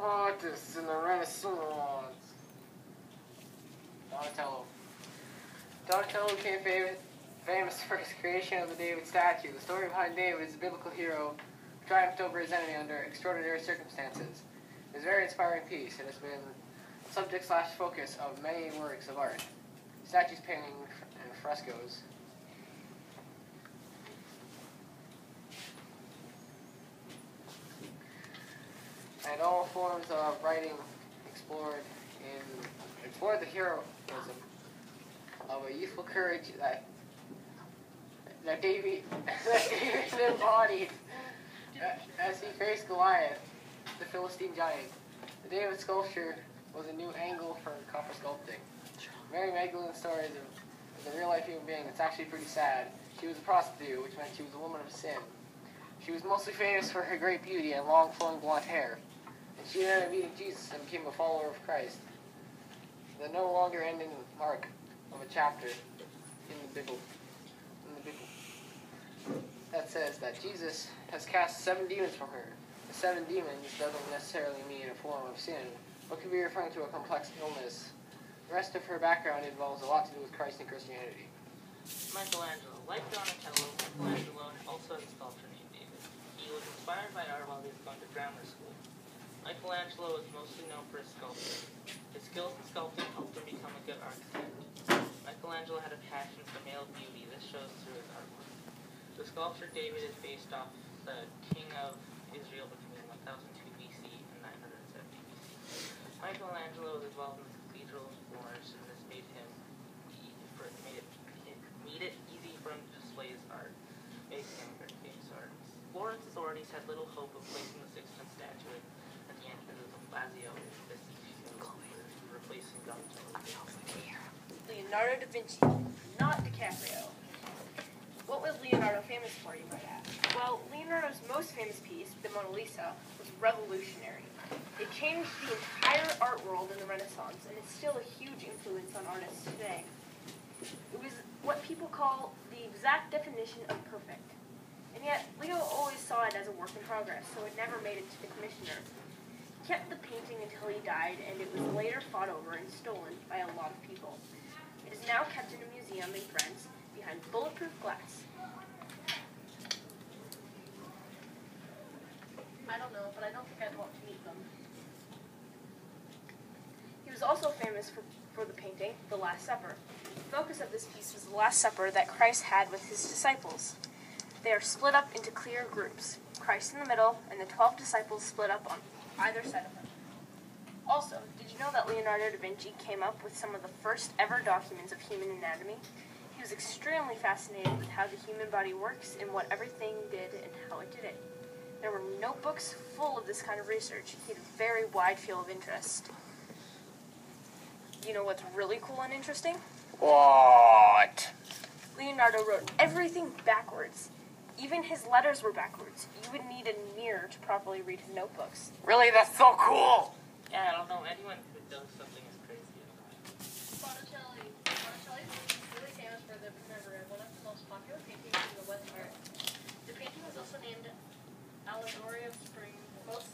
Artists in the Renaissance. Donatello. Donatello became famous for his creation of the David statue. The story behind David is a biblical hero who triumphed over his enemy under extraordinary circumstances. It is a very inspiring piece. It has been subject/focus of many works of art. Statues, painting, and frescoes. And all forms of writing explored the heroism of a youthful courage that David embodied as he faced Goliath, the Philistine giant. The David sculpture was a new angle for copper sculpting. Mary Magdalene's story is a real-life human being. It's actually pretty sad. She was a prostitute, which meant she was a woman of sin. She was mostly famous for her great beauty and long, flowing blonde hair. And she ended up meeting Jesus and became a follower of Christ. The no longer ending mark of a chapter in the Bible that says that Jesus has cast 7 demons from her. The 7 demons doesn't necessarily mean a form of sin, but could be referring to a complex illness. The rest of her background involves a lot to do with Christ and Christianity. Michelangelo. Like Donatello, Michelangelo also has a sculpture named David. He was inspired by art while he was going to grammar school. Michelangelo is mostly known for his sculpture. His skills in sculpting helped him become a good architect. Michelangelo had a passion for male beauty. This shows through his artwork. The sculpture David is based off the king of Israel between 1002 BC and 970 BC. Michelangelo was involved in the cathedral of Florence, and this made it easy for him to display his art, making him a very famous artist. Florence authorities had little hope of placing the Sixtine statuette at the entrance of the Lazio, replacing Donatello. Leonardo da Vinci, not DiCaprio. What was Leonardo famous for, you might ask? Well, Leonardo's most famous piece, the Mona Lisa, was revolutionary. It changed the entire art world in the Renaissance, and it's still a huge influence on artists today. It was what people call the exact definition of perfect. And yet, Leo always saw it as a work in progress, so it never made it to the commissioner. He kept the painting until he died, and it was later fought over and stolen by a lot of people. It is now kept in a museum in France behind bulletproof glass. I don't know, but I don't think I'd want to meet them. He was also famous for the painting, The Last Supper. The focus of this piece was the Last Supper that Christ had with his disciples. They are split up into clear groups, Christ in the middle, and the 12 disciples split up on either side of him. Also, did you know that Leonardo da Vinci came up with some of the first ever documents of human anatomy? He was extremely fascinated with how the human body works and what everything did and how it did it. There were notebooks full of this kind of research. He had a very wide field of interest. You know what's really cool and interesting? What? Leonardo wrote everything backwards. Even his letters were backwards. You would need a mirror to properly read his notebooks. Really? That's so cool! Yeah, I don't know anyone who does something as crazy as that. Botticelli. Botticelli is really famous for the Primavera, one of the most popular paintings in the West art. The painting was also named Allegory of Spring. Most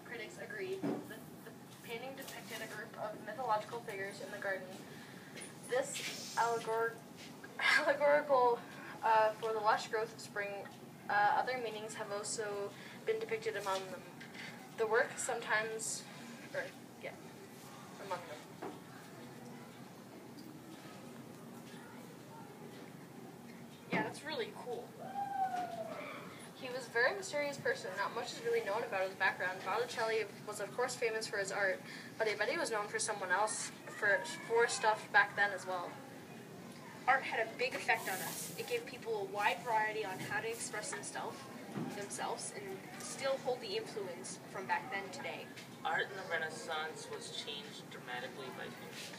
critics agreed that the painting depicted a group of mythological figures in the garden. This allegorical for the lush growth of spring. Other meanings have also been depicted among them. The work sometimes, among them. Yeah, that's really cool. He was a very mysterious person. Not much is really known about his background. Botticelli was, of course, famous for his art, but I bet he was known for someone else, for stuff back then as well. Art had a big effect on us. It gave people a wide variety on how to express themselves, and still hold the influence from back then today. Art in the Renaissance was changed dramatically by paintings.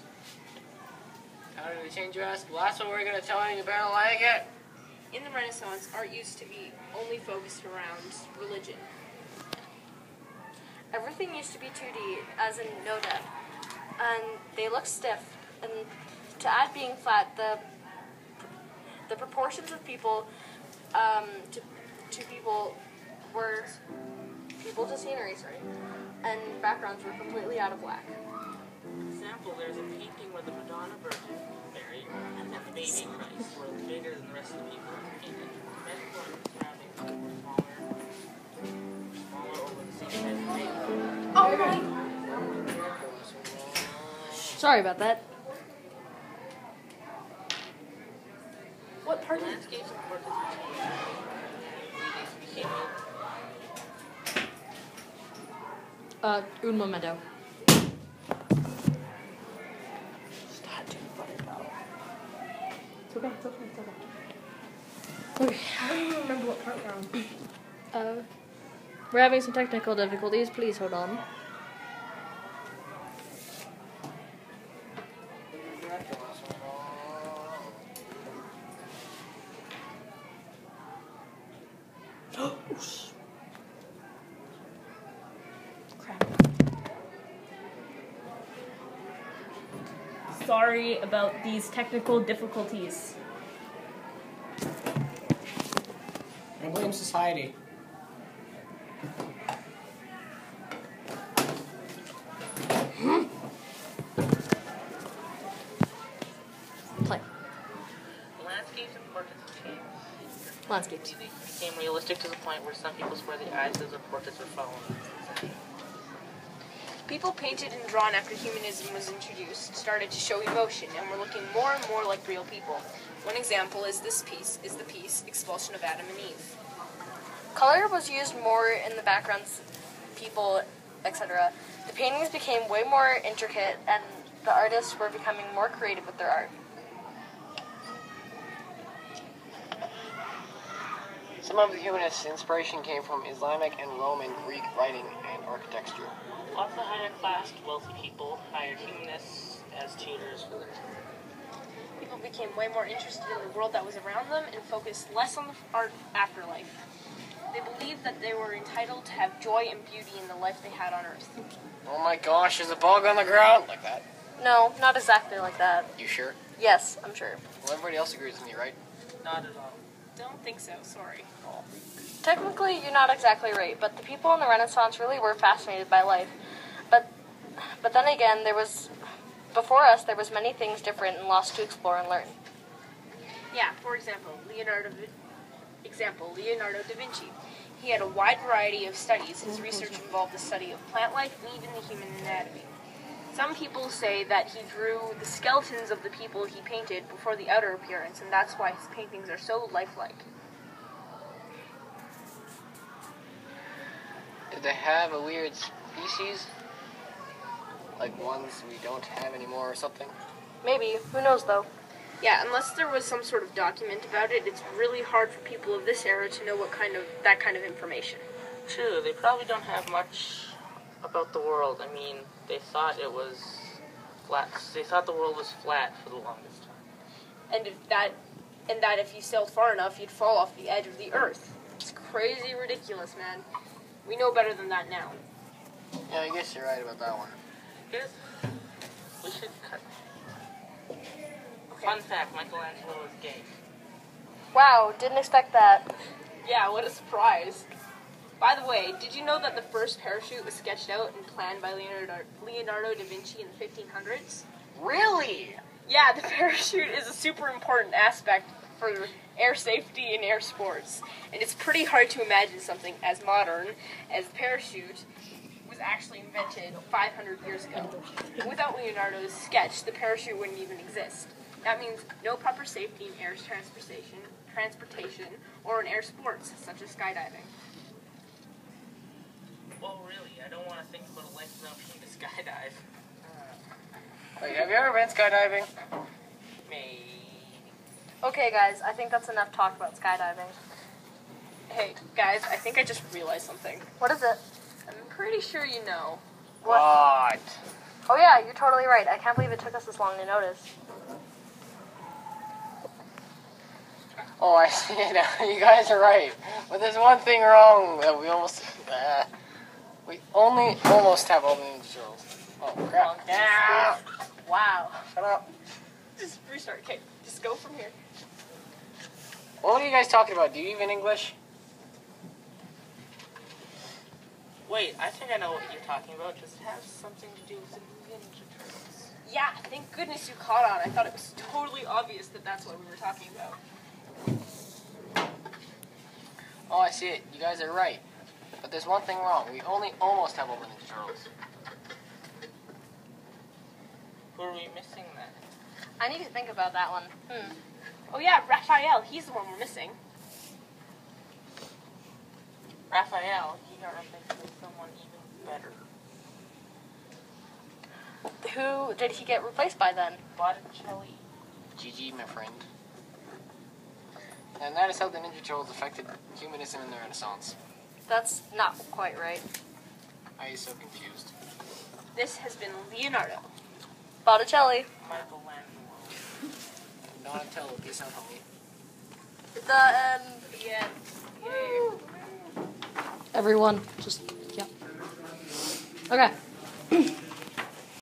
How did it change, you ask? Well, that's what we're going to tell you. You better like it. In the Renaissance, art used to be only focused around religion. Everything used to be 2D, as in no depth, and they looked stiff. And to add being flat, the proportions of people to people visible to scenery, and backgrounds were completely out of whack. For example, there's a painting where the Madonna Virgin, Mary, and the baby Christ were bigger than the rest of the people painted. Red ones surrounding them were smaller over the same size as baby. Oh my! Sorry about that. What part is Landscapes and portraits became Un momento. It's okay, it's okay, it's okay. Okay. I don't even remember what part we're on. We're having some technical difficulties. Please hold on. Crap. Sorry about these technical difficulties. I blame society. Play. landscapes and portraits changed. Landscapes. They became realistic to the point where some people swear the eyes of the portraits were following. People painted and drawn after humanism was introduced started to show emotion and were looking more and more like real people. One example is the piece Expulsion of Adam and Eve. Color was used more in the backgrounds, people, etc. The paintings became way more intricate, and the artists were becoming more creative with their art. Some of the humanists' inspiration came from Islamic and Roman Greek writing and architecture. Lots of higher-class, wealthy people hired humanists as tutors for their People became way more interested in the world that was around them and focused less on the art afterlife. They believed that they were entitled to have joy and beauty in the life they had on earth. Oh my gosh, there's a bug on the ground! Like that. No, not exactly like that. You sure? Yes, I'm sure. Well, everybody else agrees with me, right? Not at all. Don't think so, sorry. Oh. Technically, you're not exactly right, but the people in the Renaissance really were fascinated by life. But then again, before us, there was many things different and lost to explore and learn. Yeah, for example, Leonardo da Vinci. He had a wide variety of studies. His research involved the study of plant life and even the human anatomy. Some people say that he drew the skeletons of the people he painted before the outer appearance, and that's why his paintings are so lifelike. Did they have a weird species? Like ones we don't have anymore or something? Maybe. Who knows, though? Yeah, unless there was some sort of document about it, it's really hard for people of this era to know that kind of information. True, they probably don't have much about the world. I mean, they thought it was flat. They thought the world was flat for the longest time. And that if you sailed far enough, you'd fall off the edge of the earth. It's crazy ridiculous, man. We know better than that now. Yeah, I guess you're right about that one. Guess we should cut. Fun fact, Michelangelo is gay. Wow, didn't expect that. Yeah, what a surprise. By the way, did you know that the first parachute was sketched out and planned by Leonardo da Vinci in the 1500s? Really? Yeah, the parachute is a super important aspect for air safety and air sports. And it's pretty hard to imagine something as modern as the parachute was actually invented 500 years ago. Without Leonardo's sketch, the parachute wouldn't even exist. That means no proper safety in air transportation, or in air sports, such as skydiving. Well, really, I don't want to think about a life without being to skydive. Wait, have you ever been skydiving? Maybe. Okay, guys, I think that's enough talk about skydiving. Hey, guys, I think I just realized something. What is it? I'm pretty sure you know. What? Oh yeah, you're totally right. I can't believe it took us this long to notice. Oh, I see it now. You guys are right. But there's one thing wrong that we only almost have all the ninja turtles. Oh, crap. Yeah. Wow. Shut up. Just restart. Okay, just go from here. What are you guys talking about? Do you even English? Wait, I think I know what you're talking about. Does it have something to do with the Ninja Turtles? Yeah, thank goodness you caught on. I thought it was totally obvious that that's what we were talking about. Oh, I see it. You guys are right. But there's one thing wrong. We only almost have all the Ninja Turtles. Who are we missing then? I need to think about that one. Oh yeah, Raphael. He's the one we're missing. Raphael, he got replaced with someone even better. Who did he get replaced by then? Botticelli. GG, my friend. And that is how the Ninja Turtles affected humanism in the Renaissance. That's not quite right. I am so confused. This has been Leonardo. Botticelli. Michelangelo. Donatello, peace out, homie. The end. Yeah. Everyone, just, yeah. Okay.